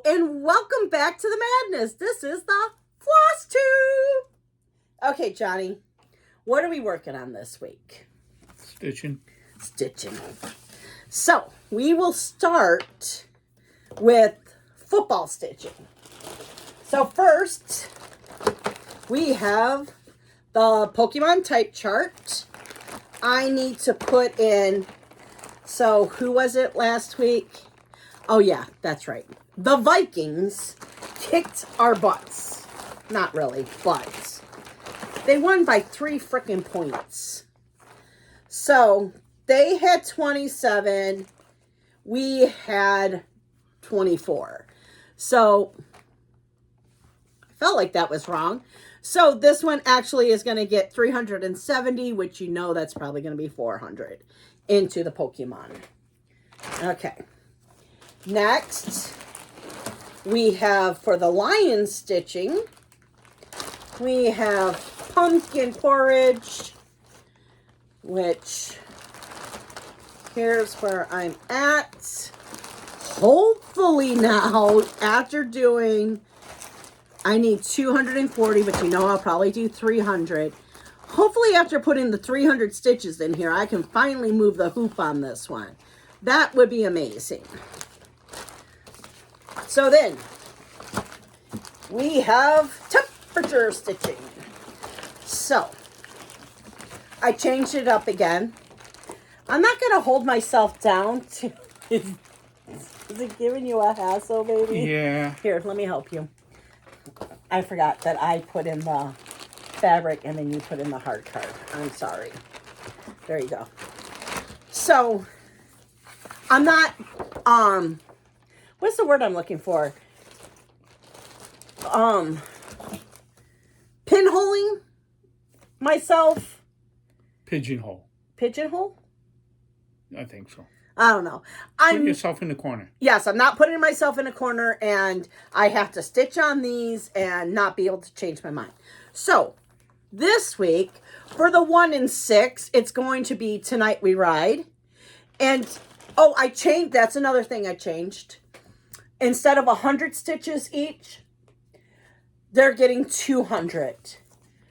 and welcome back to the madness. This is the Flosstube. Okay, Johnny, what are we working on this week? Stitching. So, we will start with football stitching. So first, we have the Pokemon type chart. I need to put in, so who was it last week? Oh yeah, that's right. The Vikings kicked our butts. Not really, but they won by 3 freaking points. So they had 27. We had 24. So I felt like that was wrong. So this one actually is going to get 370, which you know that's probably going to be 400 into the Pokemon. Okay. Next, we have for the lion stitching, we have pumpkin porridge, which here's where I'm at. Hopefully now, after doing, I need 240, but you know I'll probably do 300. Hopefully after putting the 300 stitches in here, I can finally move the hoop on this one. That would be amazing. So then, we have temperature stitching. So, I changed it up again. I'm not going to hold myself down to... Is it giving you a hassle, baby? Yeah. Here, let me help you. I forgot that I put in the fabric and then you put in the hard card. I'm sorry. There you go. So, I'm not, what's the word I'm looking for? Pinholing myself. Pigeonhole. Pigeonhole? I think so. I don't know. Put yourself in the corner. Yes, I'm not putting myself in a corner, and I have to stitch on these and not be able to change my mind. So, this week, for the 1 and 6, it's going to be Tonight We Ride. And, oh, I changed, that's another thing I changed. Instead of 100 stitches each, they're getting 200.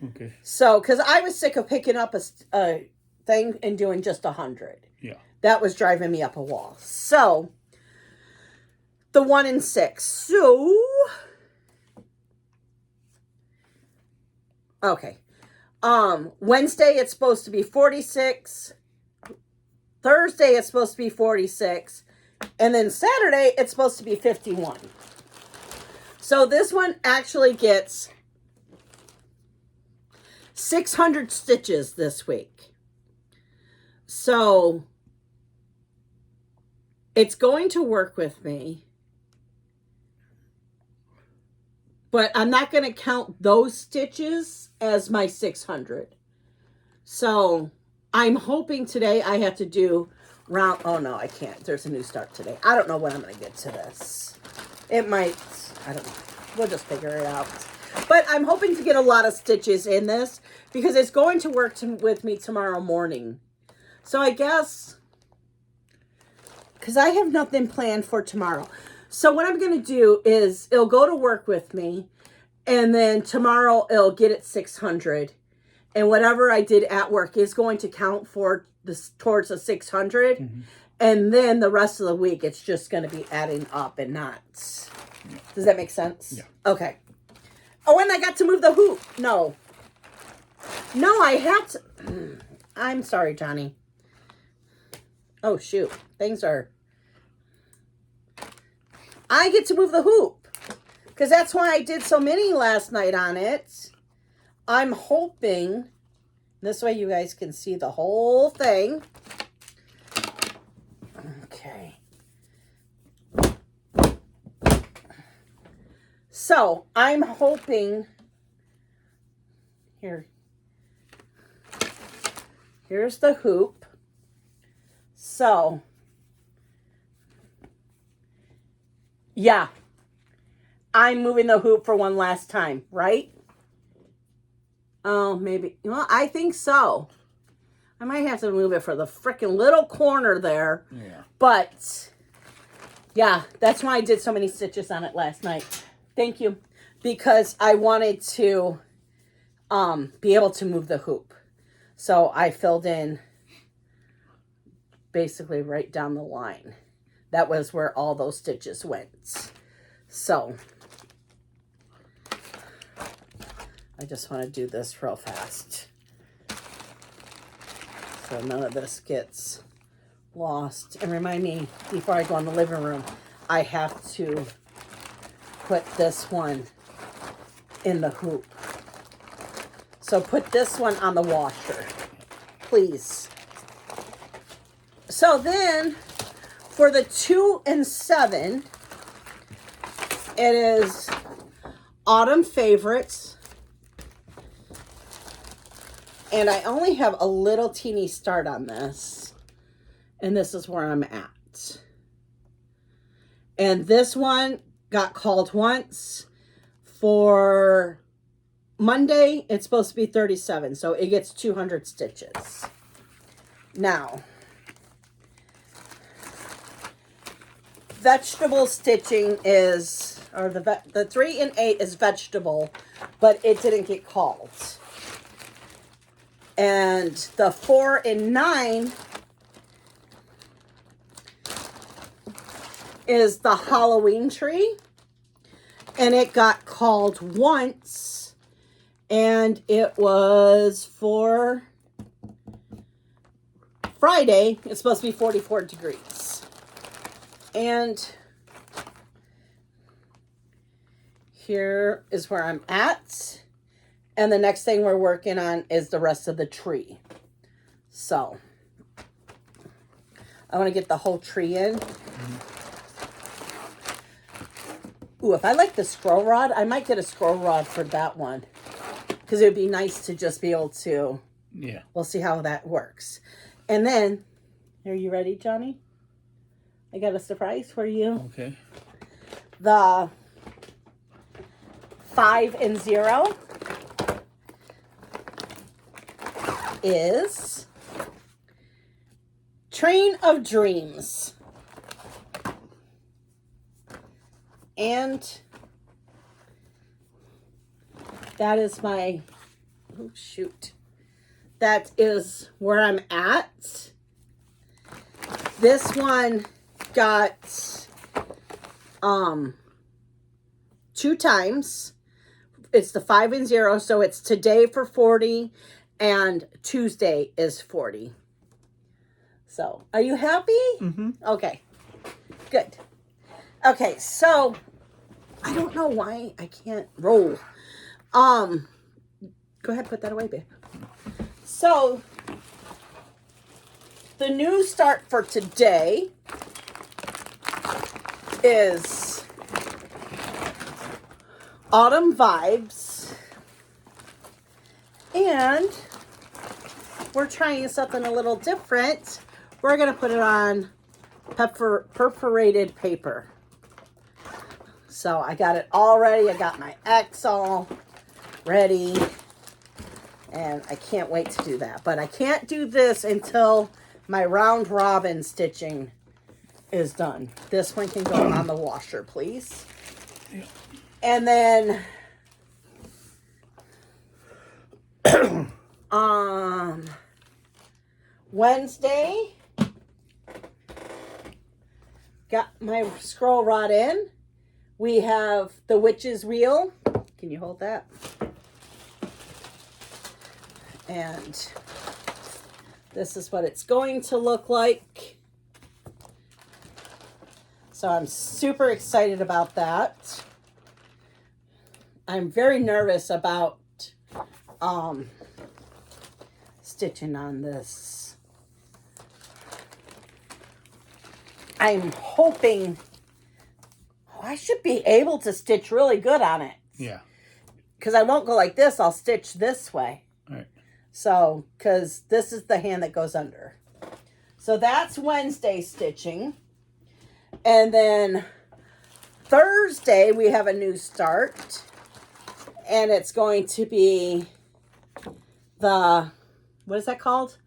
Okay. So, because I was sick of picking up a thing and doing just 100. Yeah. That was driving me up a wall. So, the 1 and 6. So, okay. Wednesday, it's supposed to be 46. Thursday, it's supposed to be 46. And then Saturday, it's supposed to be 51. So, this one actually gets 600 stitches this week. So, it's going to work with me, but I'm not going to count those stitches as my 600. So I'm hoping today I have to do round, oh no, I can't. There's a new start today. I don't know when I'm going to get to this. It might, I don't know. We'll just figure it out. But I'm hoping to get a lot of stitches in this because it's going to work with me tomorrow morning. So I guess, because I have nothing planned for tomorrow. So what I'm going to do is it'll go to work with me. And then tomorrow it'll get it 600. And whatever I did at work is going to count for this towards the 600. Mm-hmm. And then the rest of the week it's just going to be adding up and not. Yeah. Does that make sense? Yeah. Okay. Oh, and I got to move the hoop. No, I had to. I'm sorry, Johnny. Oh, shoot. Things are... I get to move the hoop. Because that's why I did so many last night on it. I'm hoping... This way you guys can see the whole thing. Okay. So, I'm hoping... Here's the hoop. So, yeah, I'm moving the hoop for one last time, right? Oh, maybe. Well, I think so. I might have to move it for the freaking little corner there. Yeah. But Yeah, that's why I did so many stitches on it last night. Thank you. Because I wanted to be able to move the hoop. So I filled in basically right down the line. That was where all those stitches went. So I just want to do this real fast, so none of this gets lost. And remind me, before I go in the living room, I have to put this one in the hoop. So put this one on the washer, please. So then for the 2 and 7, it is Autumn Favorites. And I only have a little teeny start on this. And this is where I'm at. And this one got called once. For Monday, it's supposed to be 37. So it gets 200 stitches. Now, vegetable stitching is, or the 3 and 8 is vegetable, but it didn't get called. And the 4 and 9 is the Halloween tree. And it got called once. And it was for Friday. It's supposed to be 44 degrees. And here is where I'm at. And the next thing we're working on is the rest of the tree. So I want to get the whole tree in. Ooh, if I like the scroll rod, I might get a scroll rod for that one. Because it would be nice to just be able to... Yeah. We'll see how that works. And then, are you ready, Johnny? I got a surprise for you. Okay. The 5 and 0 is Train of Dreams. And that is my, oh shoot. That is where I'm at. This one got 2 times. It's the 5 and 0, so it's today for 40 and Tuesday is 40. So, are you happy? Mm-hmm. Okay, good. Okay, so I don't know why I can't roll. Go ahead, put that away, babe. So, the new start for today is Autumn Vibes. And we're trying something a little different. We're going to put it on perforated paper. So I got it all ready. I got my X all ready. And I can't wait to do that. But I can't do this until my round robin stitching is done. This one can go on the washer, please. Yeah. And then Wednesday, got my scroll rod in. We have the witch's wheel. Can you hold that? And this is what it's going to look like. So I'm super excited about that. I'm very nervous about stitching on this. I'm hoping I should be able to stitch really good on it. Yeah. Because I won't go like this. I'll stitch this way. All right. So, because this is the hand that goes under. So that's Wednesday stitching. And then Thursday, we have a new start. And it's going to be the, what is that called?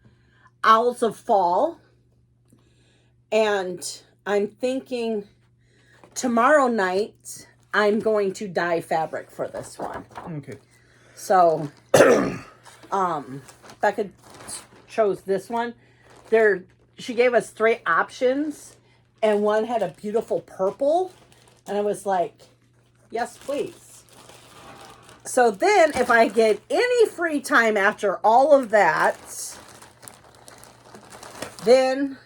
Owls of Fall. And I'm thinking tomorrow night, I'm going to dye fabric for this one. Okay. So, Becca chose this one. She gave us 3 options, and one had a beautiful purple, and I was like, yes, please. So then, if I get any free time after all of that, then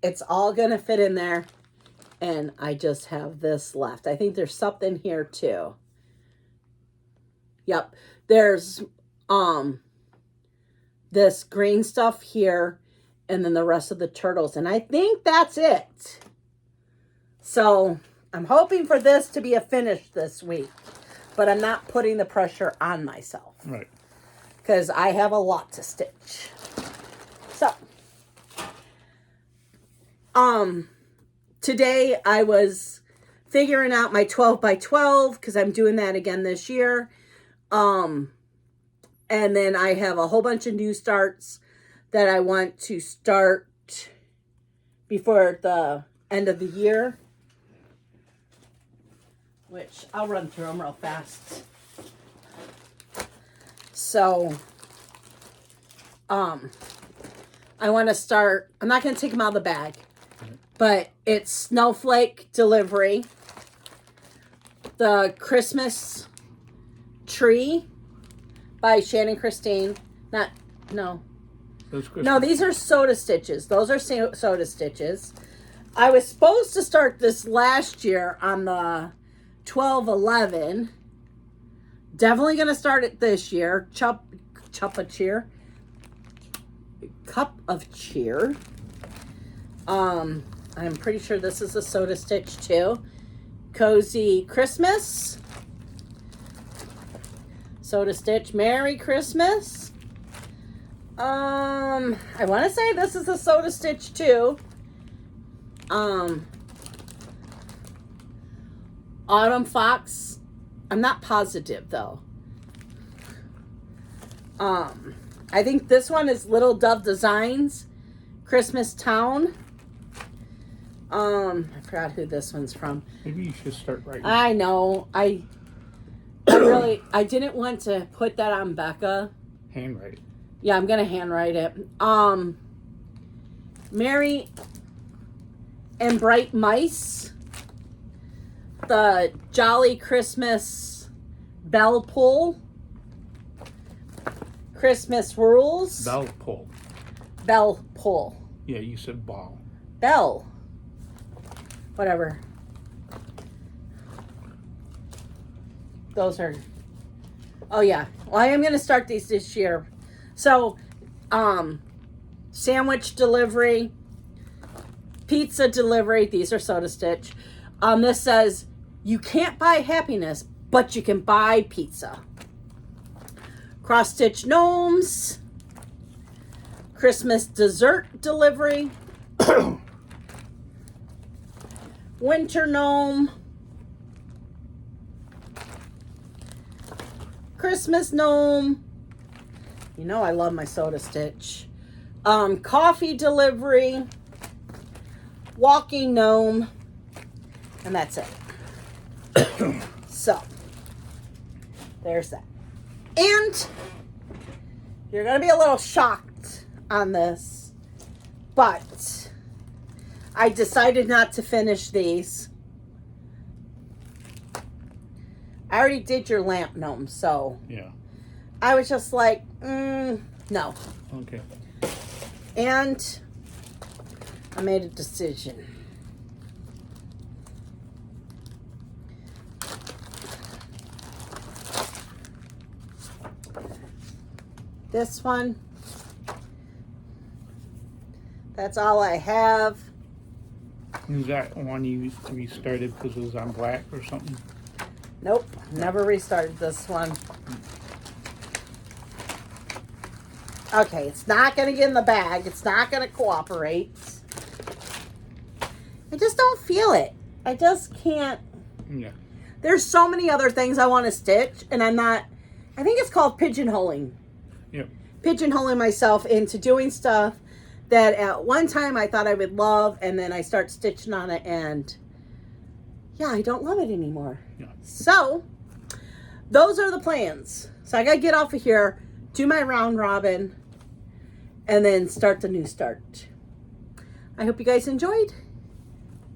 it's all going to fit in there. And I just have this left. I think there's something here too. Yep. There's this green stuff here. And then the rest of the turtles. And I think that's it. So I'm hoping for this to be a finish this week. But I'm not putting the pressure on myself. Right. Because I have a lot to stitch. So. Today I was figuring out my 12 by 12 because I'm doing that again this year. And then I have a whole bunch of new starts that I want to start before the end of the year. Which I'll run through them real fast. So, I want to start, I'm not going to take them out of the bag. But it's Snowflake Delivery. The Christmas Tree by Shannon Christine. No, these are soda stitches. Those are soda stitches. I was supposed to start this last year on the 12/11. Definitely going to start it this year. Cup of Cheer. I'm pretty sure this is a soda stitch too. Cozy Christmas. Soda stitch Merry Christmas. I want to say this is a soda stitch too. Autumn Fox. I'm not positive though. I think this one is Little Dove Designs. Christmas Town. I forgot who this one's from. Maybe you should start writing. I know. I didn't want to put that on Becca. Handwrite it. Yeah, I'm gonna handwrite it. Merry and Bright Mice. The Jolly Christmas Bell Pull. Christmas Rules. Bell pull. Bell Pull. Yeah, you said ball. Bell. Whatever. Those are... Oh, yeah. Well, I am going to start these this year. So, sandwich delivery, pizza delivery. These are soda stitch. This says, you can't buy happiness, but you can buy pizza. Cross stitch gnomes. Christmas dessert delivery. Winter gnome. Christmas gnome. You know I love my soda stitch. Coffee delivery. Walking gnome. And that's it. So, there's that. And you're going to be a little shocked on this, but I decided not to finish these. I already did your lamp gnome, so yeah, I was just like, no. Okay. And I made a decision. This one, that's all I have. Is that one you restarted because it was on black or something? Nope, never restarted this one. Okay, it's not going to get in the bag. It's not going to cooperate. I just don't feel it. I just can't. Yeah. There's so many other things I want to stitch, and I'm not. I think it's called pigeonholing. Yep. Pigeonholing myself into doing stuff that at one time I thought I would love, and then I start stitching on it, and yeah, I don't love it anymore. Yeah. So those are the plans. So I gotta get off of here, do my round robin, and then start the new start. I hope you guys enjoyed.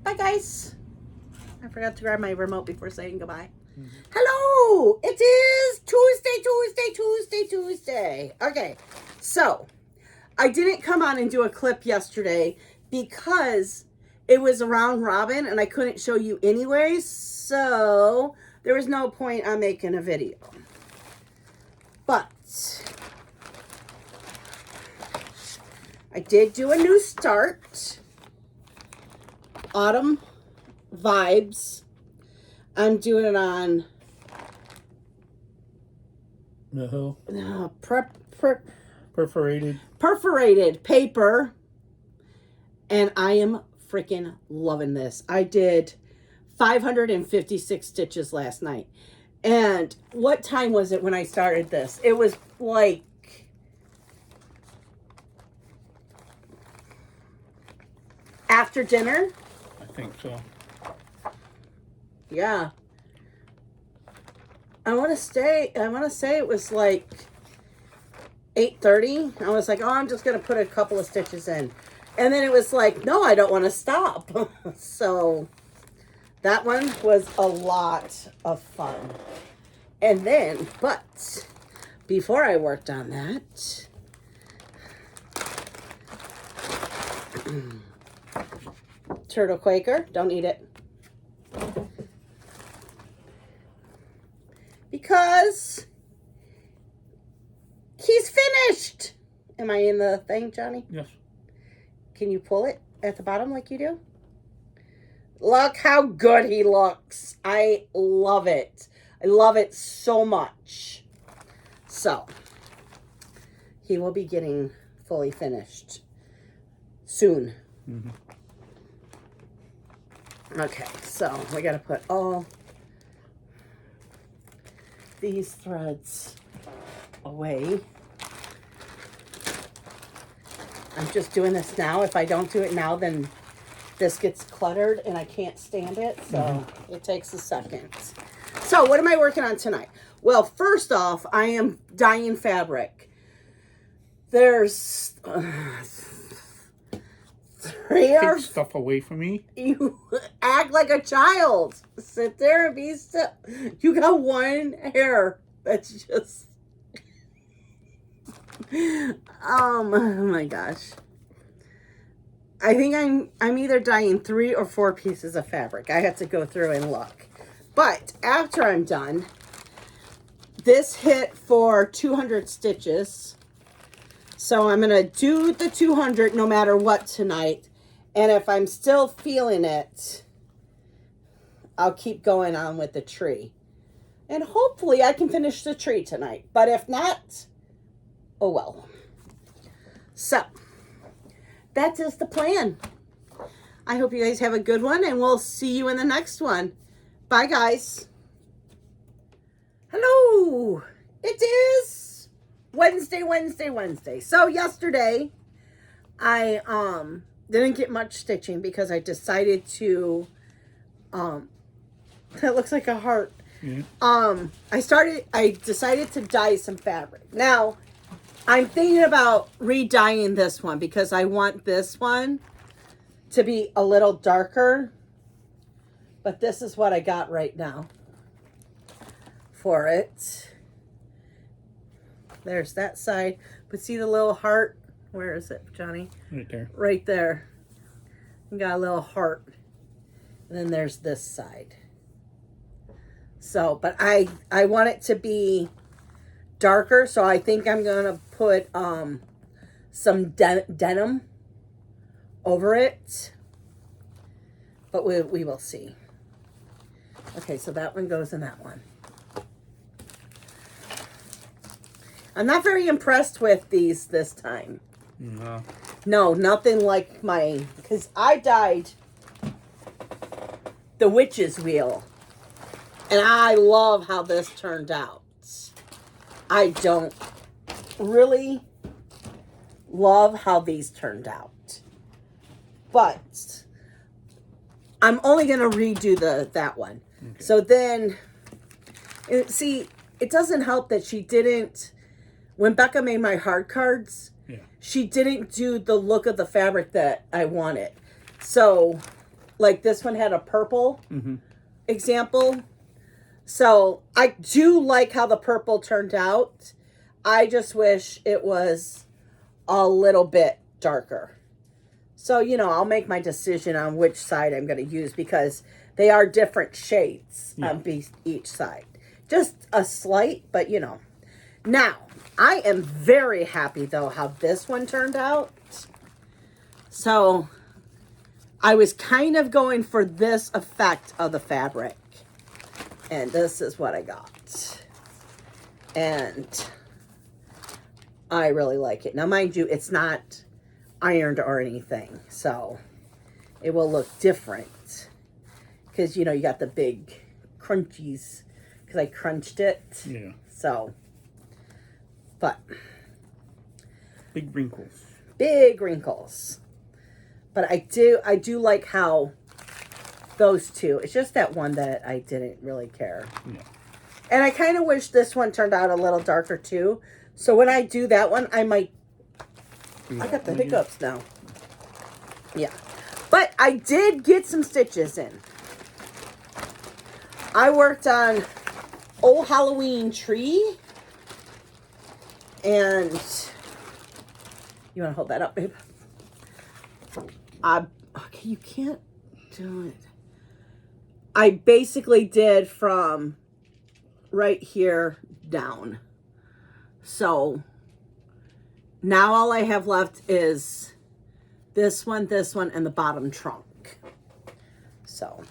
Bye, guys. I forgot to grab my remote before saying goodbye. Hello! It is Tuesday. Okay, so I didn't come on and do a clip yesterday because it was a round robin and I couldn't show you anyways, so there was no point on making a video. But I did do a new start. Autumn Vibes. I'm doing it on perforated paper, and I am freaking loving this. I did 556 stitches last night. And what time was it when I started this? It was like after dinner. I think so. Yeah. I want to say it was like 8:30. I was like, oh, I'm just going to put a couple of stitches in. And then it was like, no, I don't want to stop. So that one was a lot of fun. And then, but before I worked on that, Turtle Quaker, don't eat it. Because he's finished. Am I in the thing, Johnny? Yes. Can you pull it at the bottom like you do? Look how good he looks. I love it. I love it so much. So, he will be getting fully finished soon. Mm-hmm. Okay, so we got to put all these threads away. I'm just doing this now. If I don't do it now, then this gets cluttered and I can't stand it. So it takes a second. So what am I working on tonight? Well, first off, I am dyeing fabric. There's Take stuff away from me. You act like a child. Sit there and be still. You got one hair that's just... oh my gosh. I think I'm either dyeing 3 or 4 pieces of fabric. I have to go through and look. But after I'm done, this hit for 200 stitches. So I'm going to do the 200 no matter what tonight. And if I'm still feeling it, I'll keep going on with the tree. And hopefully I can finish the tree tonight. But if not, oh well. So, that is the plan. I hope you guys have a good one, and we'll see you in the next one. Bye, guys. Hello. It is Wednesday. So yesterday, I didn't get much stitching because I decided to, that looks like a heart. Yeah. I decided to dye some fabric. Now, I'm thinking about re-dyeing this one because I want this one to be a little darker. But this is what I got right now for it. There's that side. But see the little heart? Where is it, Johnny? Right there. Right there. We got a little heart. And then there's this side. So, but I want it to be darker, so I think I'm going to put some denim over it. But we will see. Okay, so that one goes in that one. I'm not very impressed with these this time. No. No, nothing like my... Because I dyed the witch's wheel. And I love how this turned out. I don't really love how these turned out. But I'm only going to redo that one. Okay. So then, see, it doesn't help that she didn't, when Becca made my hard cards, she didn't do the look of the fabric that I wanted. So, like this one had a purple example. So, I do like how the purple turned out. I just wish it was a little bit darker. So, you know, I'll make my decision on which side I'm going to use because they are different shades on each side. Just a slight, but you know. Now, I am very happy, though, how this one turned out. So, I was kind of going for this effect of the fabric. And this is what I got. And I really like it. Now, mind you, it's not ironed or anything. So, it will look different. Because, you know, you got the big crunchies. Because I crunched it. Yeah. So, but. Big wrinkles. Big wrinkles. But I do like how those two, it's just that one that I didn't really care. Yeah. And I kind of wish this one turned out a little darker too. So when I do that one, I might, I got the hiccups now. Yeah. But I did get some stitches in. I worked on Old Halloween Tree. And you want to hold that up, babe? Okay, you can't do it. I basically did from right here down. So now all I have left is this one, and the bottom trunk. So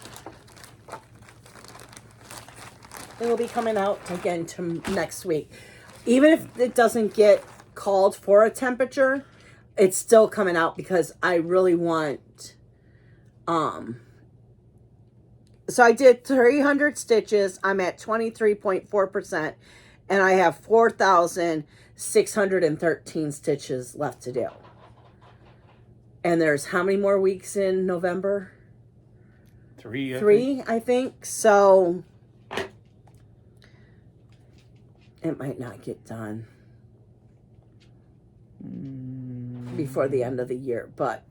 it will be coming out again to next week. Even if it doesn't get called for a temperature, it's still coming out because I really want, so I did 300 stitches. I'm at 23.4%, and I have 4,613 stitches left to do. And there's how many more weeks in November? 3, I think. So it might not get done before the end of the year, but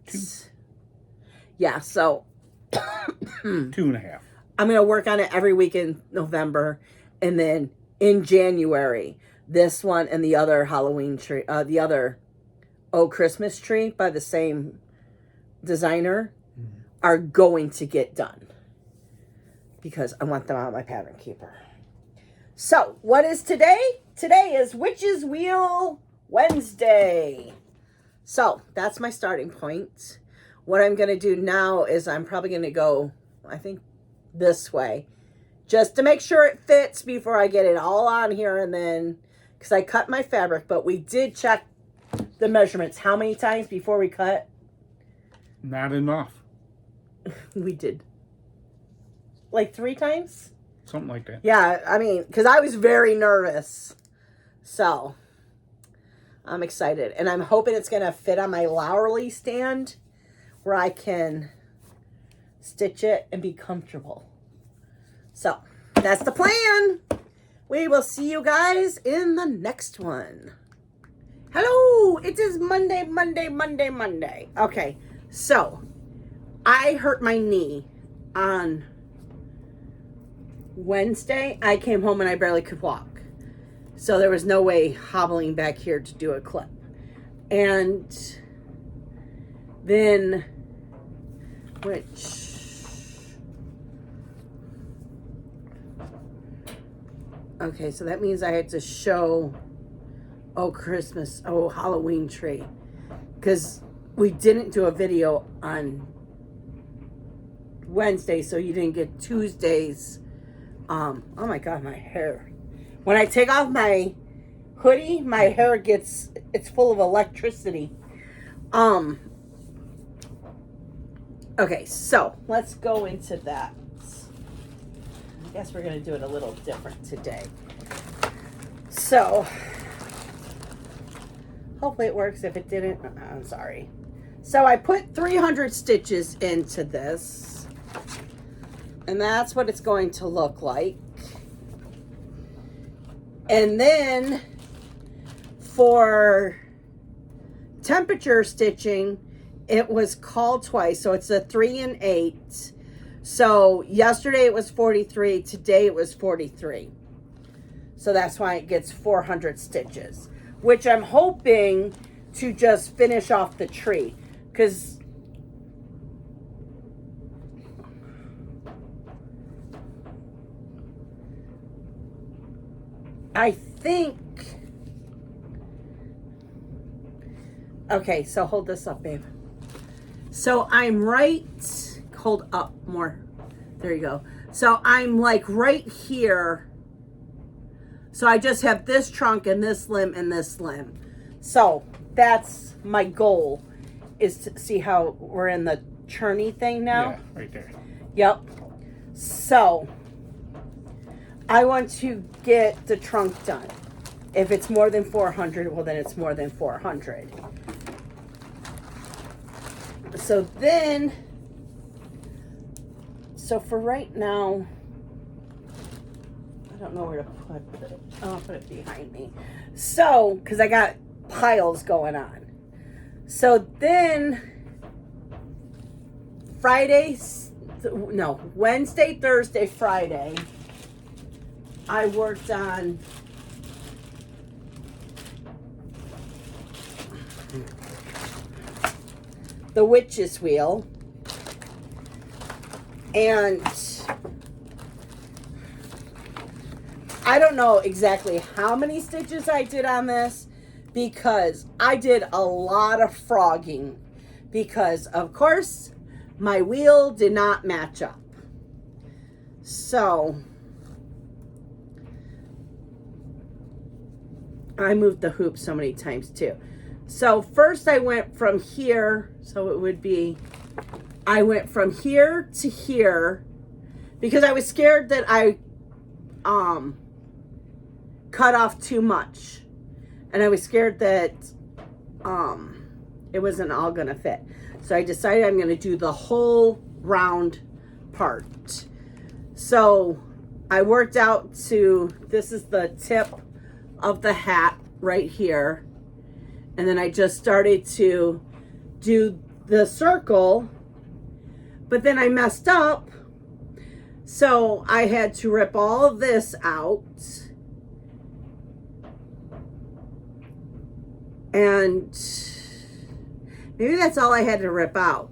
yeah, so 2.5. I'm going to work on it every week in November, and then in January, this one and the other Halloween tree, the other Christmas tree by the same designer are going to get done because I want them on my pattern keeper. So, what is today? Today is Witch's Wheel Wednesday. So, that's my starting point. What I'm going to do now is I'm probably going to go, I think, this way. Just to make sure it fits before I get it all on here and then, because I cut my fabric, but we did check the measurements. How many times before we cut? Not enough. We did. Like 3 times? Something like that. Yeah, I mean, because I was very nervous. So, I'm excited. And I'm hoping it's going to fit on my Lowerly stand where I can stitch it and be comfortable. So, that's the plan. We will see you guys in the next one. Hello, it is Monday. Okay, so, I hurt my knee on Wednesday. I came home and I barely could walk. So there was no way hobbling back here to do a clip. And then, okay, so that means I had to show, Halloween tree. Because we didn't do a video on Wednesday, so you didn't get Tuesday's. Oh my God, my hair. When I take off my hoodie, my hair it's full of electricity. Okay, so let's go into that. I guess we're going to do it a little different today. So, Hopefully it works. If it didn't, I'm sorry. So I put 300 stitches into this. And that's what it's going to look like. And then for temperature stitching, it was called twice. So it's a 3 and 8. So yesterday it was 43. Today it was 43. So that's why it gets 400 stitches, which I'm hoping to just finish off the tree. Because I think, okay, so hold this up, babe. So I'm right, hold up more. There you go. So I'm like right here. So I just have this trunk and this limb and this limb. So that's my goal, is to see how we're in the churny thing now. Yeah, right there. Yep. So I want to get the trunk done. If it's more than 400, well then it's more than 400. So then, so for right now, I don't know where to put it. I'll put it behind me. So, because I got piles going on. So then, Wednesday, Thursday, Friday, I worked on the witch's wheel. And I don't know exactly how many stitches I did on this, because I did a lot of frogging, because of course my wheel did not match up. So I moved the hoop so many times too. So first I went from here, so it would be, I went from here to here because I was scared that I cut off too much, and I was scared that it wasn't all gonna fit. So I decided I'm gonna do the whole round part. So I worked out to, this is the tip of the hat right here, and then I just started to do the circle, but then I messed up, so I had to rip all of this out, and maybe that's all I had to rip out.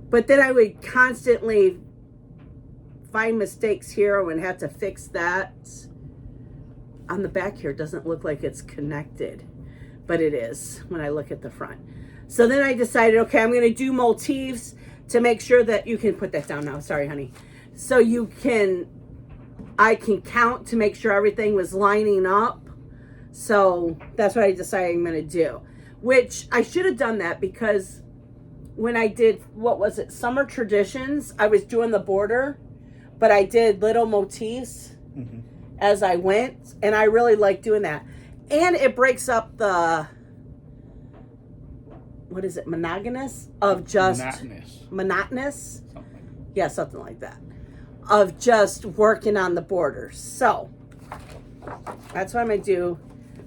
But then I would constantly find mistakes here and have to fix that. On the back here, it doesn't look like it's connected, but it is when I look at the front. So then I decided, okay, I'm going to do motifs to make sure that you can put that down now. Sorry, honey. So I can count to make sure everything was lining up. So that's what I decided I'm going to do, which I should have done that, because when I did, what was it, Summer Traditions, I was doing the border, but I did little motifs as I went, and I really like doing that. And it breaks up the, what is it, monotonous of just monotonous. Yeah, something like that, of just working on the borders. So that's what I'm gonna do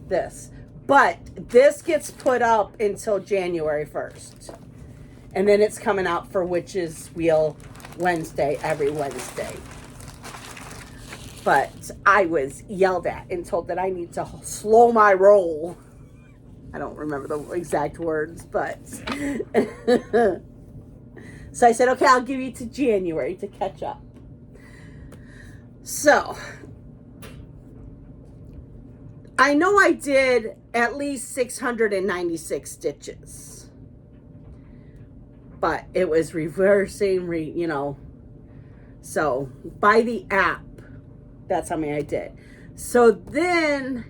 this, but this gets put up until January 1st, and then it's coming out for Witch's Wheel Wednesday, every Wednesday. But I was yelled at and told that I need to slow my roll. I don't remember the exact words, but so I said, okay, I'll give you to January to catch up. So I know I did at least 696 stitches, but it was reversing, so by the app, that's how many I did. So then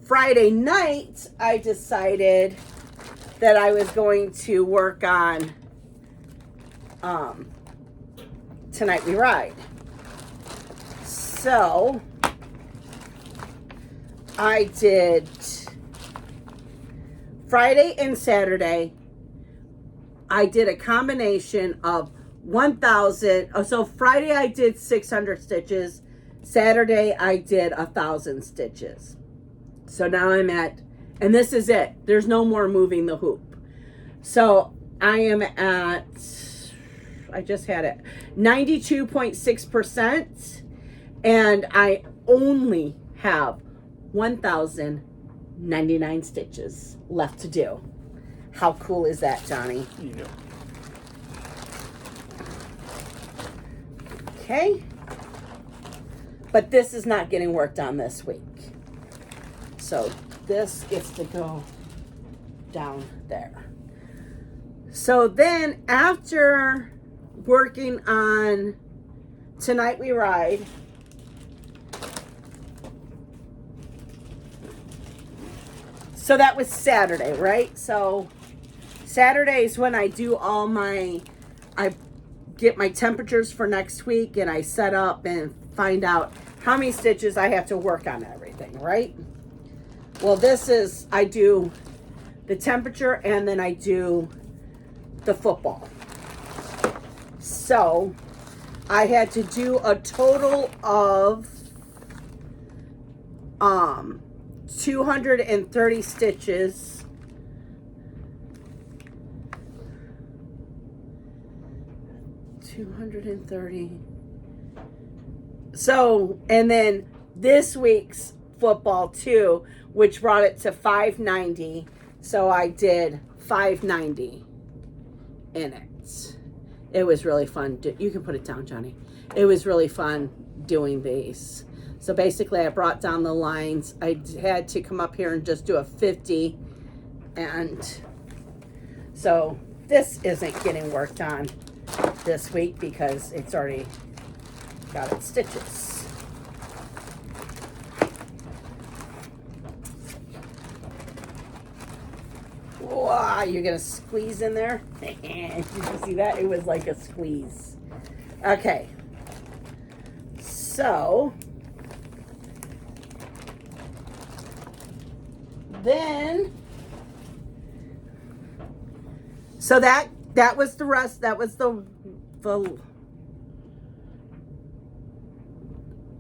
Friday night, I decided that I was going to work on Tonight We Ride. So I did Friday and Saturday, I did a combination of 1,000. So Friday I did 600 stitches. Saturday I did 1,000 stitches. So now I'm at, and this is it. There's no more moving the hoop. So I am at, I just had it, 92.6%. And I only have 1,099 stitches left to do. How cool is that, Johnny? Yeah. Okay. But this is not getting worked on this week. So this gets to go down there. So then after working on Tonight We Ride, so that was Saturday, right? So Saturday is when I do all my, I get my temperatures for next week and I set up and find out how many stitches I have to work on everything, right? Well, this is, I do the temperature and then I do the football. So I had to do a total of 230 stitches. So, and then this week's football too, which brought it to 590. So I did 590 in it. It was really fun. You can put it down, Johnny. It was really fun doing these. So basically I brought down the lines. I had to come up here and just do a 50. And so this isn't getting worked on this week because it's already got its stitches. Wow, you're gonna squeeze in there? Did you see that? It was like a squeeze. Okay. So then, so that was the rest. That was the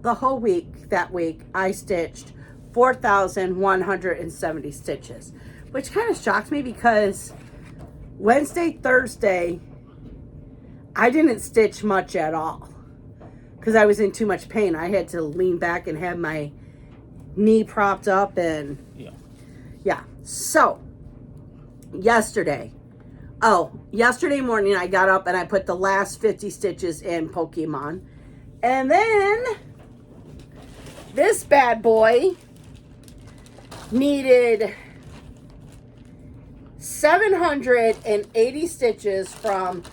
whole week. That week I stitched 4,170 stitches, which kind of shocked me because Wednesday, Thursday, I didn't stitch much at all because I was in too much pain. I had to lean back and have my knee propped up and yeah. So yesterday morning I got up and I put the last 50 stitches in Pokemon. And then this bad boy needed 780 stitches from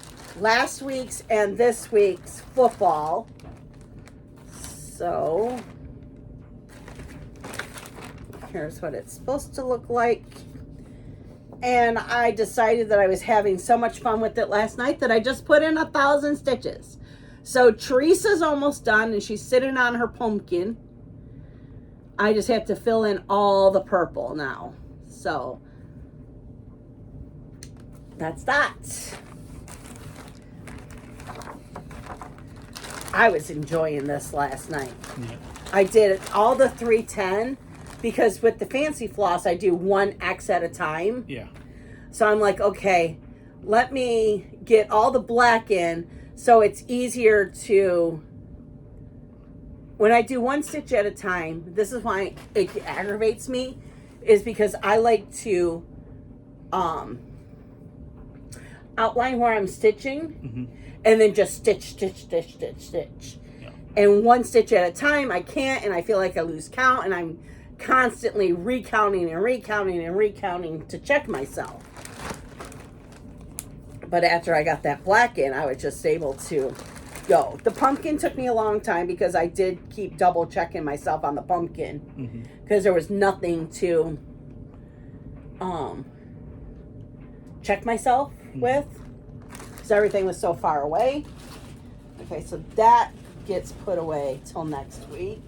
last week's and this week's football. So here's what it's supposed to look like. And I decided that I was having so much fun with it last night that I just put in 1,000 stitches. So Teresa's almost done and she's sitting on her pumpkin. I just have to fill in all the purple now. So that's that. I was enjoying this last night. Yeah. I did all the 310 because with the fancy floss, I do 1X at a time. Yeah. So I'm like, okay, let me get all the black in so it's easier to, when I do one stitch at a time, this is why it aggravates me, is because I like to outline where I'm stitching and then just stitch. Yeah. And one stitch at a time, I can't, and I feel like I lose count, and I'm constantly recounting to check myself. But after I got that black in, I was just able to go. The pumpkin took me a long time because I did keep double checking myself on the pumpkin because there was nothing to check myself with because everything was so far away. Okay, so that gets put away till next week.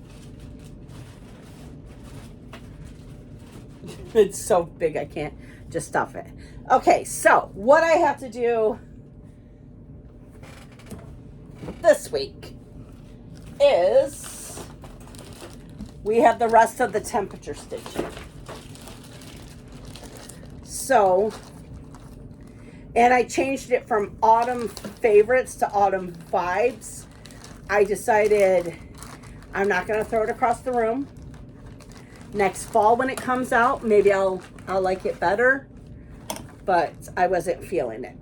It's so big I can't just stuff it. Okay, so what I have to do this week is we have the rest of the temperature stitching. So, and I changed it from autumn favorites to autumn vibes. I decided I'm not going to throw it across the room. Next fall when it comes out, maybe I'll like it better, but I wasn't feeling it.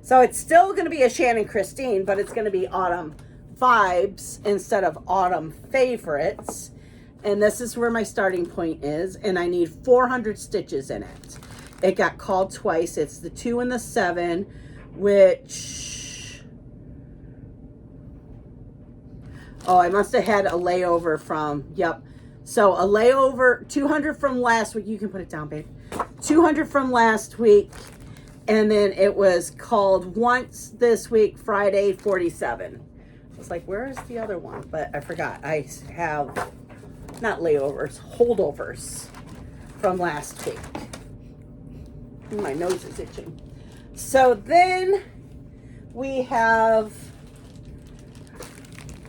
So it's still going to be a Shannon Christine, but it's going to be autumn vibes instead of autumn favorites. And this is where my starting point is, and I need 400 stitches in it. It got called twice. It's the 2 and the 7, which, oh, I must have had a layover from, yep. So a layover, 200 from last week. You can put it down, babe. 200 from last week. And then it was called once this week, Friday, 47. I was like, where is the other one? But I forgot. I have, not layovers, holdovers from last week. My nose is itching. So then we have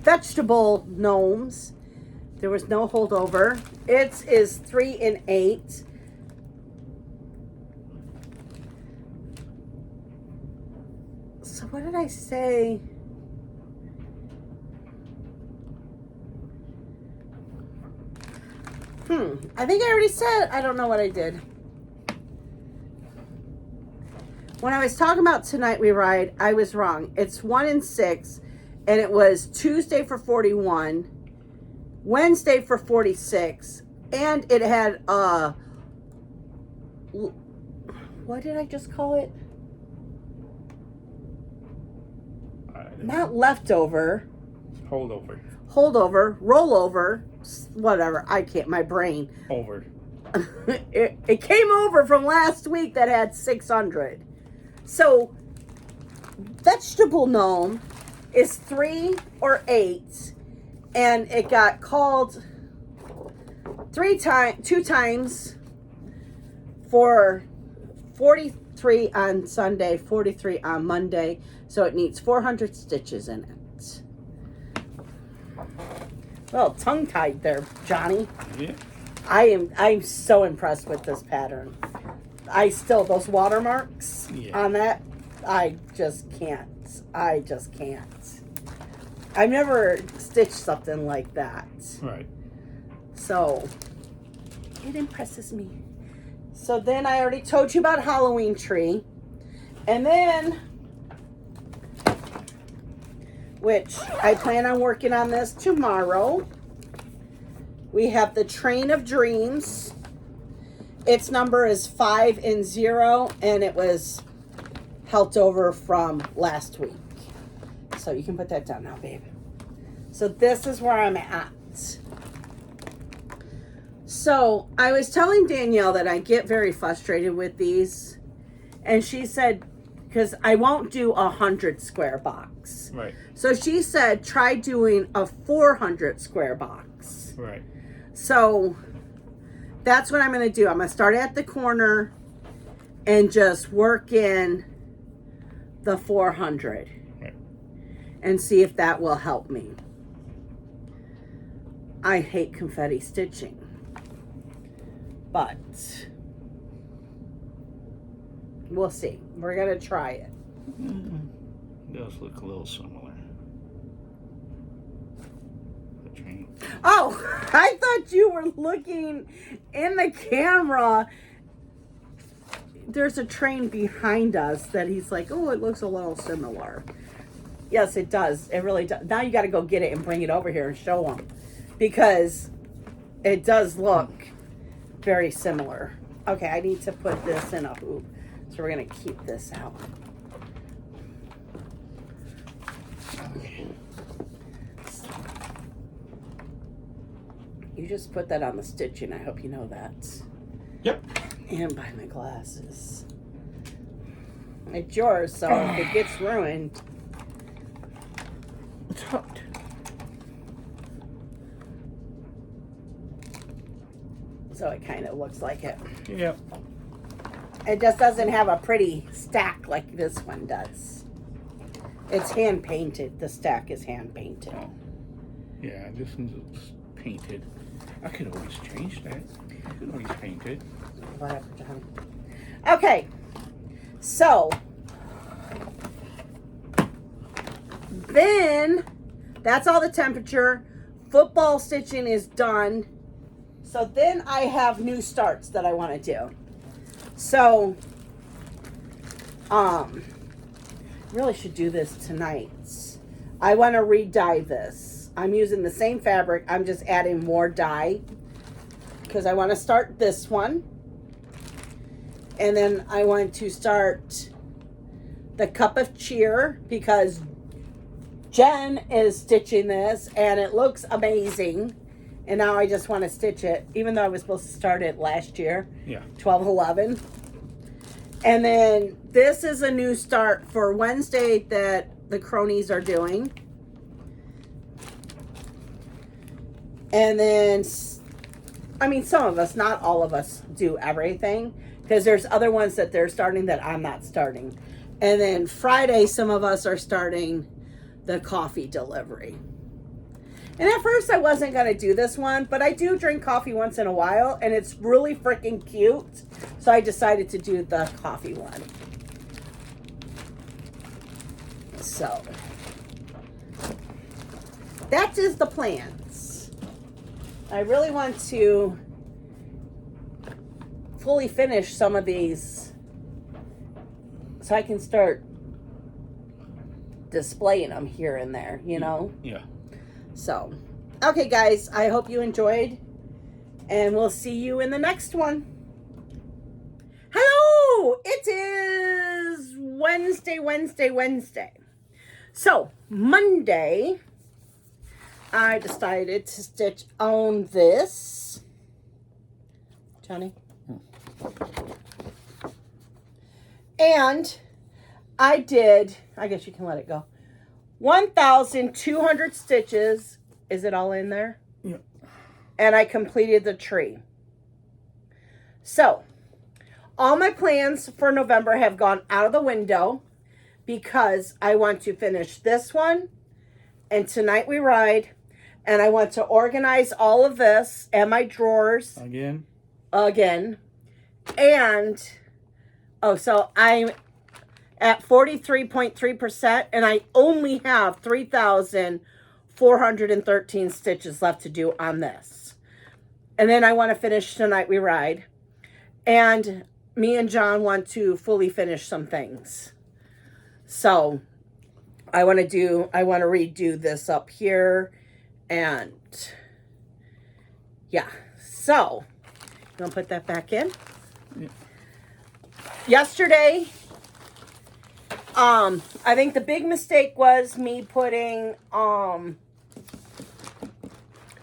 vegetable gnomes. There was no holdover. It is 3 and 8. So what did I say? I think I already said, I don't know what I did. When I was talking about Tonight We Ride, I was wrong. It's 1 and 6, and it was Tuesday for 41, Wednesday for 46, and it had, what did I just call it? Not leftover. Holdover. Holdover, rollover, whatever. I can't, my brain. Over. It came over from last week that had 600. So, vegetable gnome is 3 or 8, and it got called 2 times for 43 on Sunday, 43 on Monday. So it needs 400 stitches in it. Well, tongue-tied there, Johnny. Yeah. I'm so impressed with this pattern. Those watermarks on that, I just can't. I've never stitched something like that. Right. So, it impresses me. So then I already told you about Halloween tree. And then, which I plan on working on this tomorrow, we have the Train of Dreams. Its number is 5 and 0, and it was helped over from last week. So you can put that down now, babe. So this is where I'm at. So I was telling Danielle that I get very frustrated with these, and she said, because I won't do 100 square box. Right. So she said, try doing a 400 square box. Right. So that's what I'm going to do. I'm going to start at the corner and just work in the 400 and see if that will help me. I hate confetti stitching, but we'll see. We're going to try it. It does look a little similar. The train. Oh, I thought you were looking in the camera. There's a train behind us that he's like, oh, it looks a little similar. Yes, it does. It really does. Now you got to go get it and bring it over here and show them, because it does look very similar. Okay, I need to put this in a hoop. So we're going to keep this out. Okay. You just put that on the stitching. I hope you know that. Yep. And buy my glasses. It's yours, so if it gets ruined. It's hooked. So it kind of looks like it. Yep. It just doesn't have a pretty stack like this one does. It's hand painted. The stack is hand painted. Oh. Yeah, this one's painted. I could always change that. I could always paint it. Whatever, John. Okay. So, then, that's all the temperature. Football stitching is done. So then I have new starts that I want to do. So, really should do this tonight. I want to re-dye this. I'm using the same fabric. I'm just adding more dye because I want to start this one. And then I want to start the Cup of Cheer because Jen is stitching this and it looks amazing. And now I just want to stitch it, even though I was supposed to start it last year. Yeah. 12/11. And then this is a new start for Wednesday that the cronies are doing. And then, I mean, some of us, not all of us, do everything. Because there's other ones that they're starting that I'm not starting. And then Friday, some of us are starting the coffee delivery. And at first I wasn't going to do this one, but I do drink coffee once in a while, and it's really freaking cute. So I decided to do the coffee one. So, that is the plans. I really want to fully finish some of these so I can start displaying them here and there, you know? Yeah. So, okay, guys, I hope you enjoyed, and we'll see you in the next one. Hello! It is Wednesday. So, Monday, I decided to stitch on this. Johnny? And I did, I guess you can let it go, 1,200 stitches. Is it all in there? Yeah. And I completed the tree. So, all my plans for November have gone out of the window because I want to finish this one and Tonight We Ride, and I want to organize all of this and my drawers Again. And so I'm at 43.3%, and I only have 3,413 stitches left to do on this. And then I want to finish Tonight We Ride. And me and John want to fully finish some things. So I want to redo this up here. And yeah. So, you want to put that back in? Yeah. Yesterday, I think the big mistake was me putting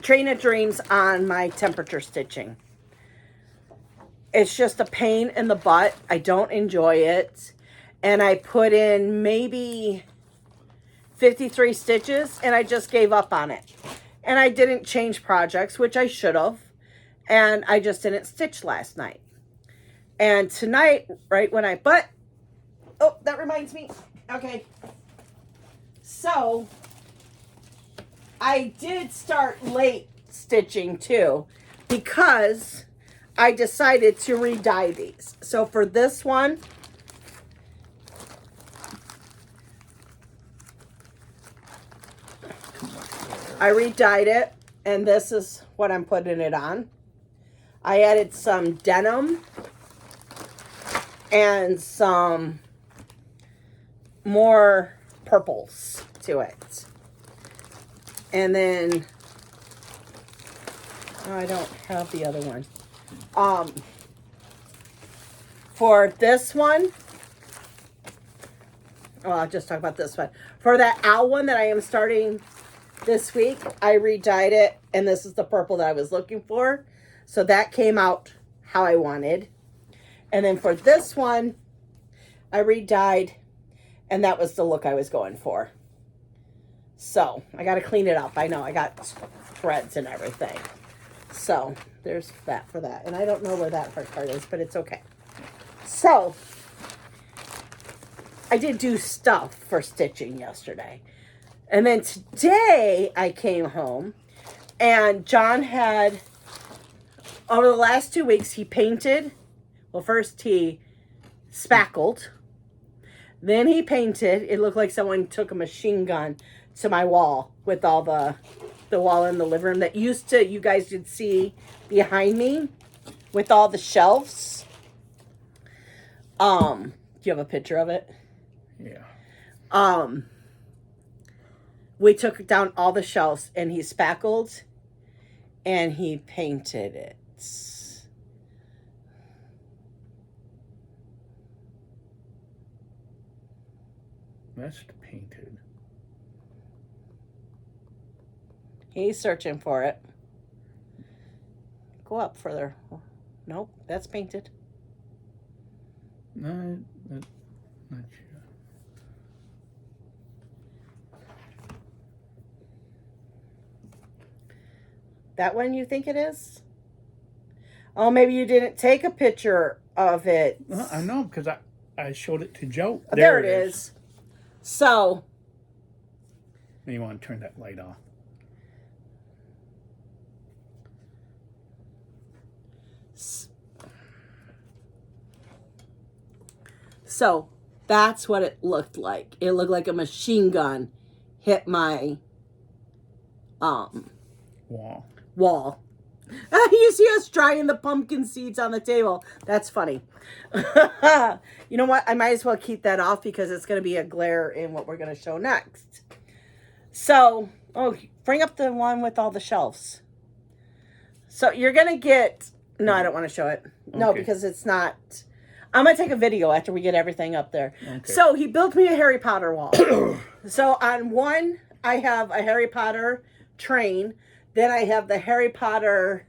Train of Dreams on my temperature stitching. It's just a pain in the butt. I don't enjoy it. And I put in maybe 53 stitches and I just gave up on it. And I didn't change projects, which I should have. And I just didn't stitch last night. And tonight, right when oh, that reminds me. Okay. So, I did start late stitching too because I decided to re-dye these. So for this one, I re-dyed it, and this is what I'm putting it on. I added some denim and some more purples to it. And then, oh, I don't have the other one. For this one, I'll just talk about this one. For that owl one that I am starting this week, I re-dyed it, and this is the purple that I was looking for. So that came out how I wanted. And then for this one, I re-dyed, and that was the look I was going for. So, I got to clean it up. I know, I got threads and everything. So, there's that for that. And I don't know where that heart card is, but it's okay. So, I did do stuff for stitching yesterday. And then today I came home and John had, over the last 2 weeks, he painted. Well, first he spackled. Then he painted. It looked like someone took a machine gun to my wall with all the wall in the living room that used to, you guys could see behind me with all the shelves. Do you have a picture of it? Yeah. We took down all the shelves and he spackled and he painted it. That's painted. He's searching for it. Go up further. Nope, that's painted. No, not sure. That one you think it is? Oh, maybe you didn't take a picture of it. Well, I know, because I showed it to Joe. There it is. So. And you want to turn that light off. So, that's what it looked like. It looked like a machine gun hit my wall. You see us drying the pumpkin seeds on the table. That's funny. You know what? I might as well keep that off because it's going to be a glare in what we're going to show next. So, bring up the one with all the shelves. So, you're going to get... No, I don't want to show it. No, Okay. because it's not... I'm going to take a video after we get everything up there. Okay. So, he built me a Harry Potter wall. So, on one, I have a Harry Potter train. Then I have the Harry Potter...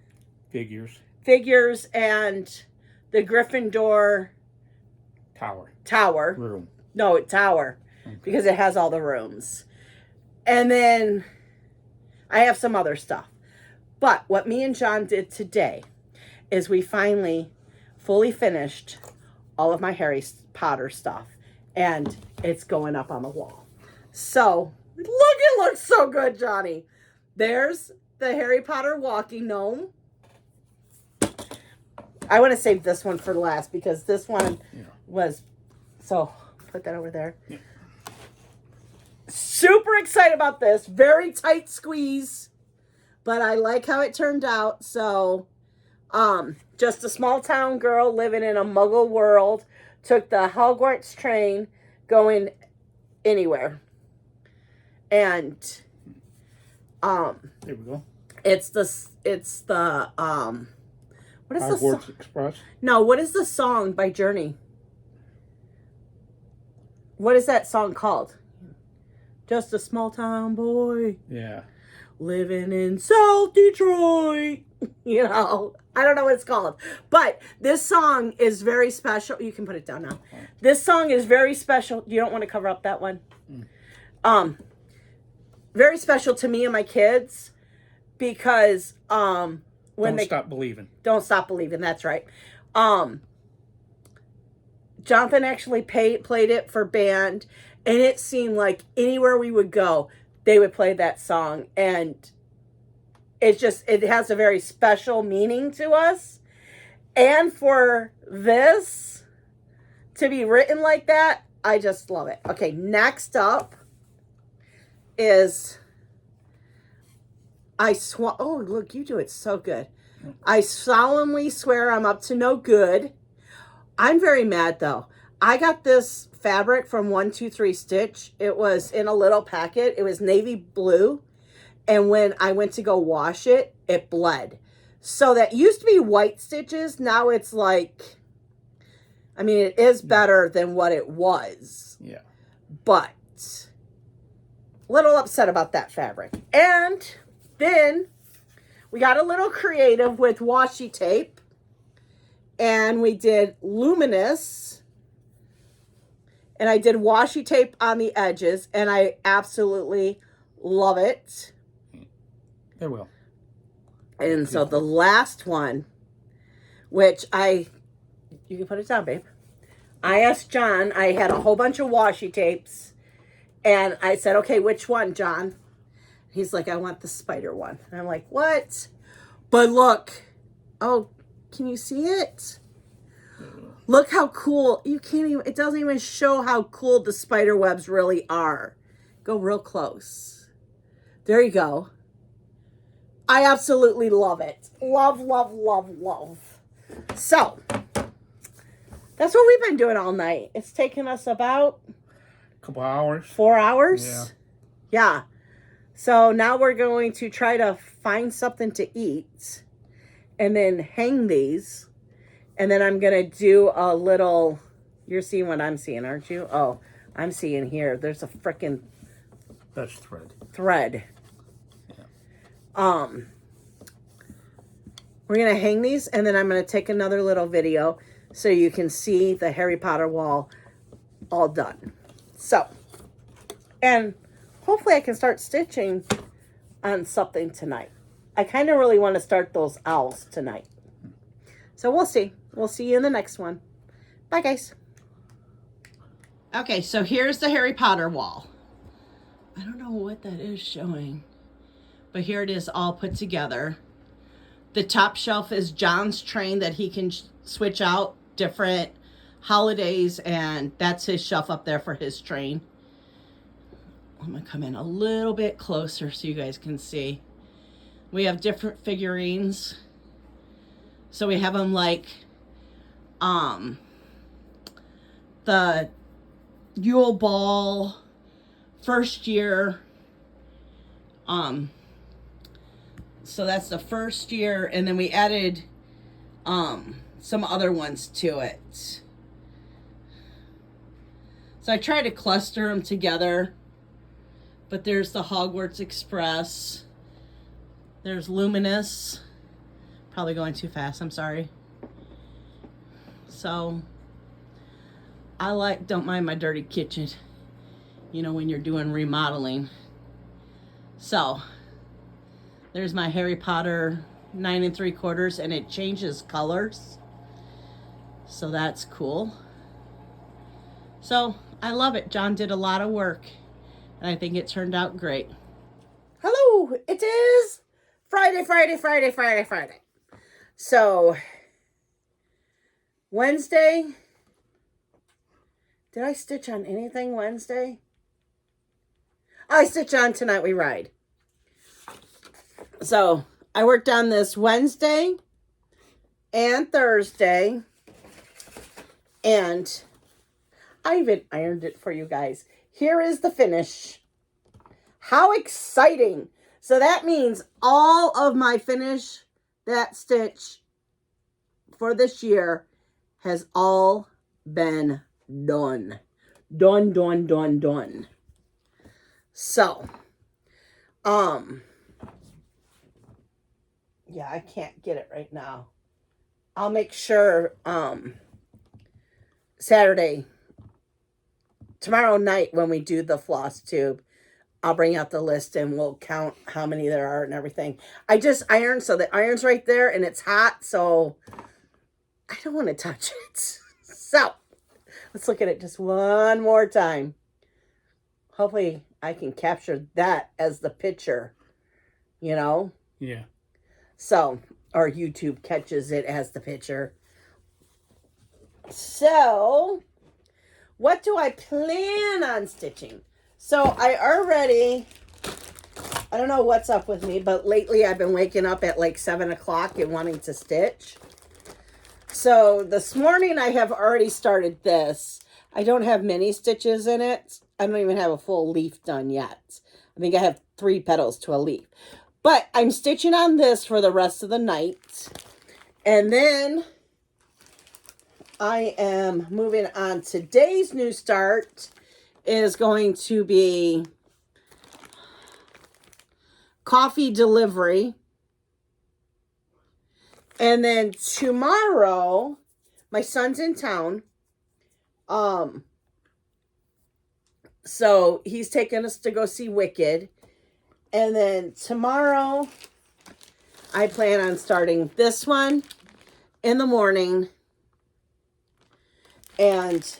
Figures and the Gryffindor... Tower. Room. No, tower. Okay. Because it has all the rooms. And then I have some other stuff. But what me and John did today is we finally fully finished all of my Harry Potter stuff. And it's going up on the wall. So, look, it looks so good, Johnny. There's the Harry Potter walking gnome. I want to save this one for last because this one was... So, put that over there. Yeah. Super excited about this. Very tight squeeze. But I like how it turned out. So, just a small town girl living in a muggle world. Took the Hogwarts train going anywhere. And, there we go. It's the what is Hogwarts Express? No, what is the song by Journey? What is that song called? Just a small town boy. Yeah. Living in South Detroit. You know, I don't know what it's called. But this song is very special. You can put it down now. This song is very special. You don't want to cover up that one? Very special to me and my kids because when Don't Stop Believing. Don't Stop Believing, that's right. Jonathan actually played it for band, and it seemed like anywhere we would go, they would play that song. And it has a very special meaning to us. And for this to be written like that, I just love it. Okay, next up is... Oh, look, you do it so good. I solemnly swear I'm up to no good. I'm very mad, though. I got this fabric from 123 Stitch. It was in a little packet. It was navy blue. And when I went to go wash it, it bled. So that used to be white stitches. Now it's like... I mean, it is better than what it was. Yeah. But... a little upset about that fabric. And then... we got a little creative with washi tape. And we did luminous. And I did washi tape on the edges. And I absolutely love it. They will. And so the last one, which you can put it down, babe. I asked John, I had a whole bunch of washi tapes, and I said, okay, which one, John? He's like, I want the spider one. And I'm like, what? But look. Oh, can you see it? Look how cool. You can't even, it doesn't even show how cool the spider webs really are. Go real close. There you go. I absolutely love it. Love, love, love, love. So, that's what we've been doing all night. It's taken us about A couple hours. 4 hours. Yeah. Yeah. So now we're going to try to find something to eat and then hang these. And then I'm going to do a little, you're seeing what I'm seeing, aren't you? Oh, I'm seeing here. There's a freaking That's thread. Yeah. We're going to hang these, and then I'm going to take another little video so you can see the Harry Potter wall all done. So, and hopefully I can start stitching on something tonight. I kind of really want to start those owls tonight. So we'll see. We'll see you in the next one. Bye, guys. Okay, so here's the Harry Potter wall. I don't know what that is showing, but here it is all put together. The top shelf is John's train that he can switch out different holidays, and that's his shelf up there for his train. I'm going to come in a little bit closer so you guys can see. We have different figurines. So we have them like the Yule Ball, first year. So that's the first year, and then we added some other ones to it. So I try to cluster them together. But there's the Hogwarts Express. There's Luminous. Probably going too fast, I'm sorry. So, don't mind my dirty kitchen. You know, when you're doing remodeling. So, there's my Harry Potter 9 3/4, and it changes colors. So that's cool. So, I love it. John did a lot of work, and I think it turned out great. Hello, it is Friday. So, Wednesday, did I stitch on anything Wednesday? I stitch on Tonight We Ride. So, I worked on this Wednesday and Thursday, and I even ironed it for you guys. Here is the finish. How exciting! So that means all of my finish, that stitch for this year has all been done. Done. So, yeah, I can't get it right now. I'll make sure, Saturday, tomorrow night when we do the Flosstube, I'll bring out the list and we'll count how many there are and everything. I just ironed, so the iron's right there and it's hot, so I don't want to touch it. So, let's look at it just one more time. Hopefully, I can capture that as the picture, you know? Yeah. So, or YouTube catches it as the picture. So, what do I plan on stitching? So, I don't know what's up with me, but lately I've been waking up at like 7 o'clock and wanting to stitch. So, this morning I have already started this. I don't have many stitches in it. I don't even have a full leaf done yet. I think I have 3 petals to a leaf. But I'm stitching on this for the rest of the night. And then I am moving on. Today's new start is going to be coffee delivery. And then tomorrow, my son's in town. So he's taking us to go see Wicked. And then tomorrow, I plan on starting this one in the morning. and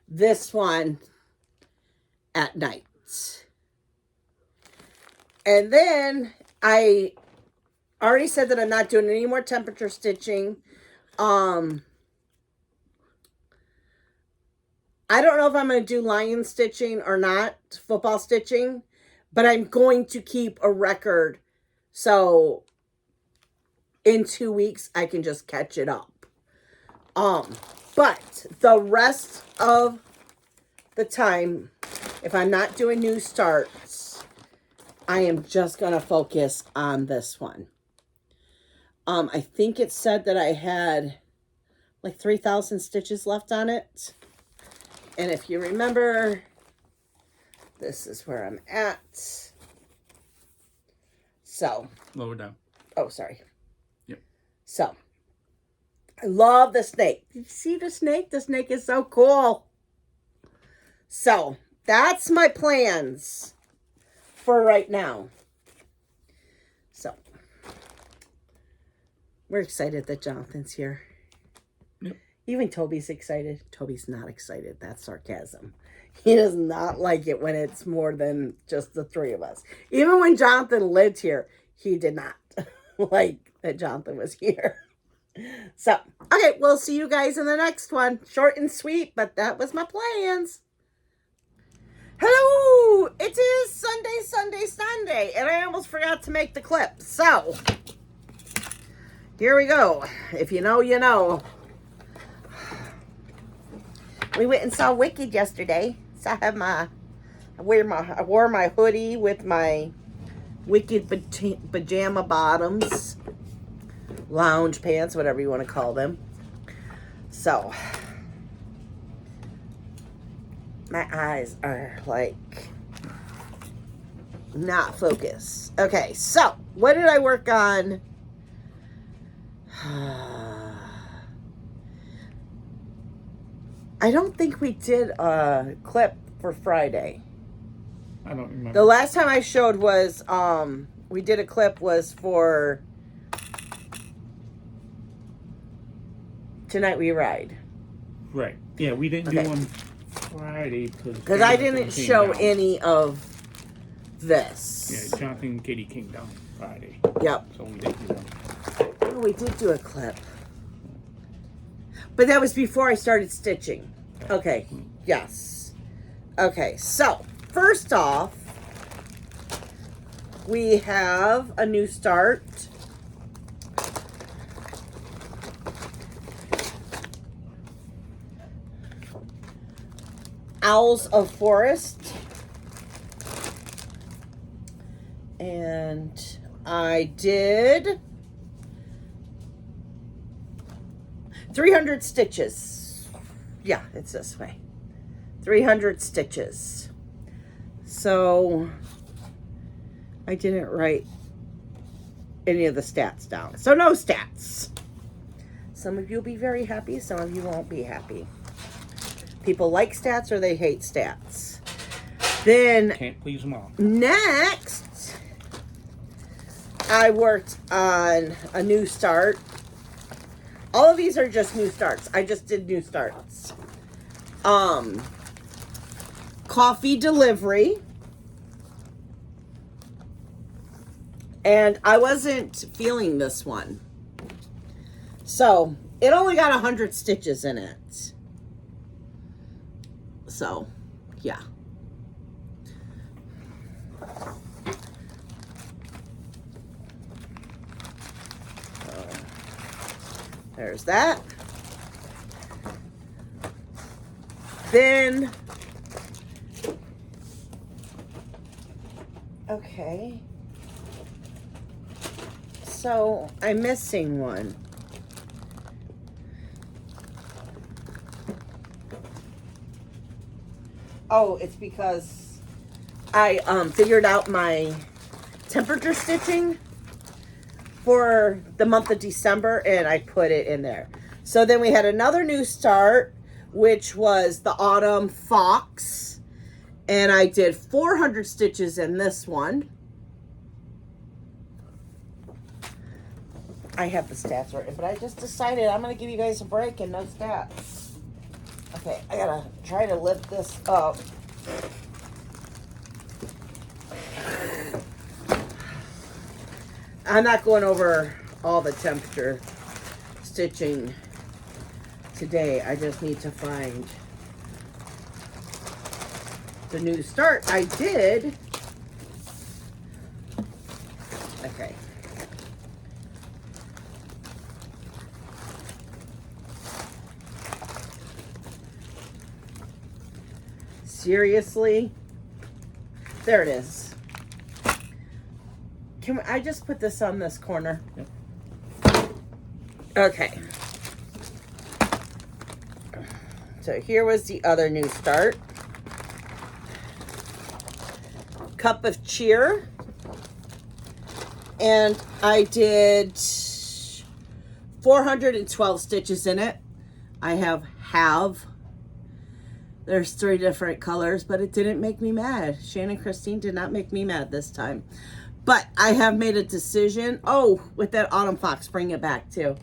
this one at night. And then I already said that I'm not doing any more temperature stitching. I don't know if I'm going to do lion stitching or not, football stitching, but I'm going to keep a record. So in 2 weeks, I can just catch it up. But the rest of the time, if I'm not doing new starts, I am just going to focus on this one. I think it said that I had like 3,000 stitches left on it. And if you remember, this is where I'm at. So. Lower down. Oh, sorry. Yep. So. I love the snake. Did you see the snake? The snake is so cool. So, that's my plans for right now. So. We're excited that Jonathan's here. Yep. Even Toby's excited. Toby's not excited. That's sarcasm. He does not like it when it's more than just the three of us. Even when Jonathan lived here, he did not like that Jonathan was here. So, okay, we'll see you guys in the next one. Short and sweet, but that was my plans. Hello! It is Sunday, and I almost forgot to make the clip. So, here we go. If you know, you know. We went and saw Wicked yesterday. So I wore my hoodie with my Wicked pajama bottoms, lounge pants, whatever you want to call them. So my eyes are like not focused. Okay, so what did I work on? I don't think we did a clip for Friday. I don't remember. The last time I showed was, we did a clip was for Tonight We Ride. Right. Yeah, we didn't do one Friday because I didn't show any of this. Yeah, Jonathan and Katie came down Friday. Yep. So we didn't do one. Oh, we did do a clip. But that was before I started stitching. Okay. Yes. Okay. So, first off, we have a new start. Owls of Forest. And I did 300 stitches. Yeah, it's this way. 300 stitches. So I didn't write any of the stats down. So no stats. Some of you will be very happy. Some of you won't be happy. People like stats or they hate stats. Then can't please them all. Next, I worked on a new start. All of these are just new starts. I just did new starts. Coffee delivery. And I wasn't feeling this one. So, it only got 100 stitches in it. So, yeah. There's that. Then, okay. So, I'm missing one. Oh, it's because I figured out my temperature stitching for the month of December, and I put it in there. So then we had another new start, which was the Autumn Fox, and I did 400 stitches in this one. I have the stats written, but I just decided I'm going to give you guys a break and no stats. Okay, I gotta try to lift this up. I'm not going over all the temperature stitching today. I just need to find the new start. I did. Okay. Seriously? There it is. Can I just put this on this corner? Yep. Okay. So here was the other new start. Cup of cheer. And I did 412 stitches in it. I have. There's 3 different colors, but it didn't make me mad. Shannon Christine did not make me mad this time. But I have made a decision. Oh, with that Autumn Fox, bring it back too.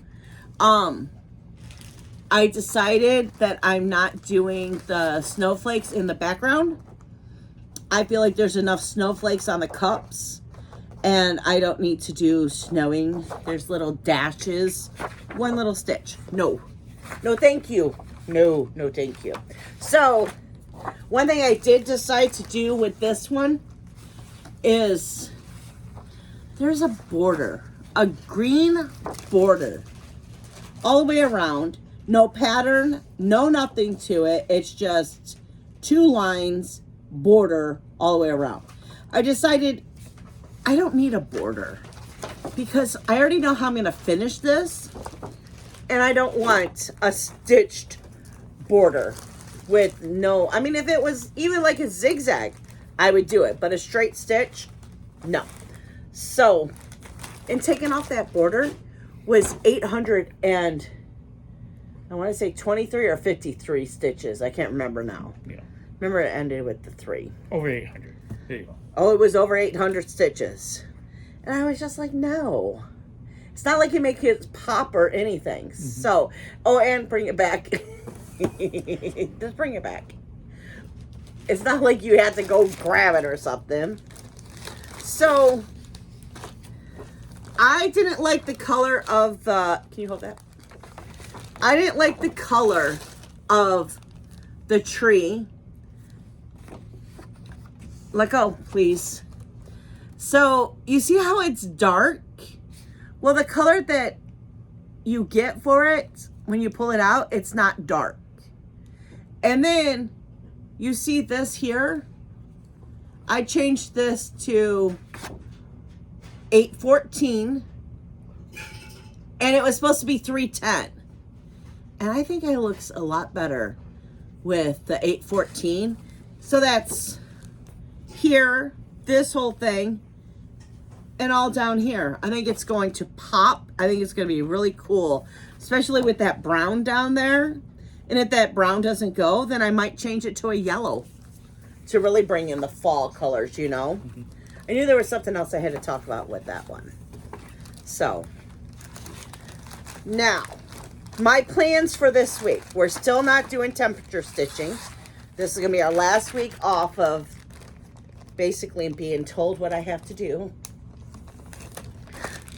I decided that I'm not doing the snowflakes in the background. I feel like there's enough snowflakes on the cups, and I don't need to do snowing. There's little dashes. 1 little stitch. No, thank you. No, thank you. So, one thing I did decide to do with this one is there's a border, a green border all the way around. No pattern, no nothing to it. It's just 2 lines, border all the way around. I decided I don't need a border because I already know how I'm going to finish this, and I don't want a stitched border with no, I mean, if it was even like a zigzag, I would do it, but a straight stitch, no. So, and taking off that border was 800 and I want to say 23 or 53 stitches. I can't remember now. Yeah. Remember it ended with the 3. Over 800. There you go. Oh, it was over 800 stitches. And I was just like, no. It's not like you make it pop or anything. Mm-hmm. So, oh, and bring it back. Just bring it back. It's not like you had to go grab it or something. So, I didn't like the color of the, can you hold that? I didn't like the color of the tree. Let go, please. So, you see how it's dark? Well, the color that you get for it, when you pull it out, it's not dark. And then, you see this here? I changed this to 814. And it was supposed to be 310. And I think it looks a lot better with the 814. So that's here, this whole thing, and all down here. I think it's going to pop. I think it's going to be really cool, especially with that brown down there. And if that brown doesn't go, then I might change it to a yellow to really bring in the fall colors, you know. Mm-hmm. I knew there was something else I had to talk about with that one. So, now, my plans for this week. We're still not doing temperature stitching. This is going to be our last week off of basically being told what I have to do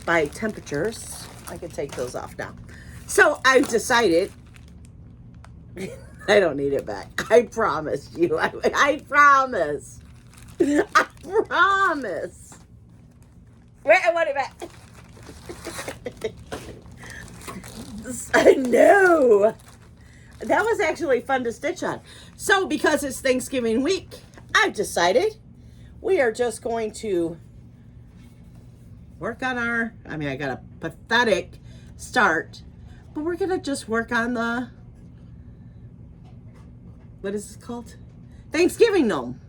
by temperatures. I can take those off now. So, I've decided I don't need it back. I promise you. I promise. I promise. Wait, I want it back. I know. That was actually fun to stitch on. So, because it's Thanksgiving week, I've decided we are just going to work on our, I mean, I got a pathetic start, but we're going to just work on the, what is this called? Thanksgiving gnome.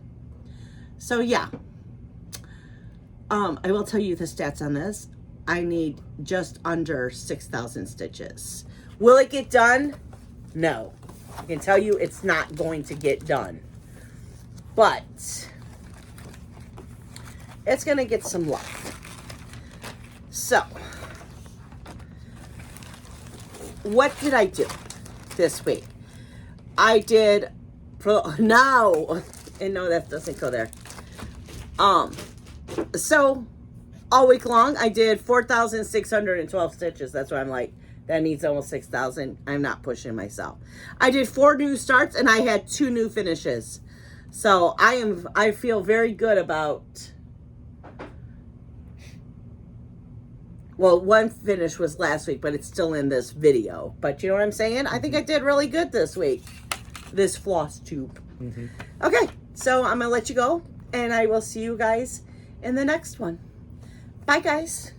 So yeah, I will tell you the stats on this. I need just under 6,000 stitches. Will it get done? No. I can tell you it's not going to get done. But it's going to get some love. So, what did I do this week? I did for now, and no, that doesn't go there. So all week long I did 4,612 stitches. That's why I'm like, that needs almost 6,000. I'm not pushing myself. I did 4 new starts and I had 2 new finishes. So I feel very good about, well, one finish was last week, but it's still in this video. But you know what I'm saying? I think I did really good this week. This Flosstube. Okay, so I'm going to let you go. And I will see you guys in the next one. Bye, guys.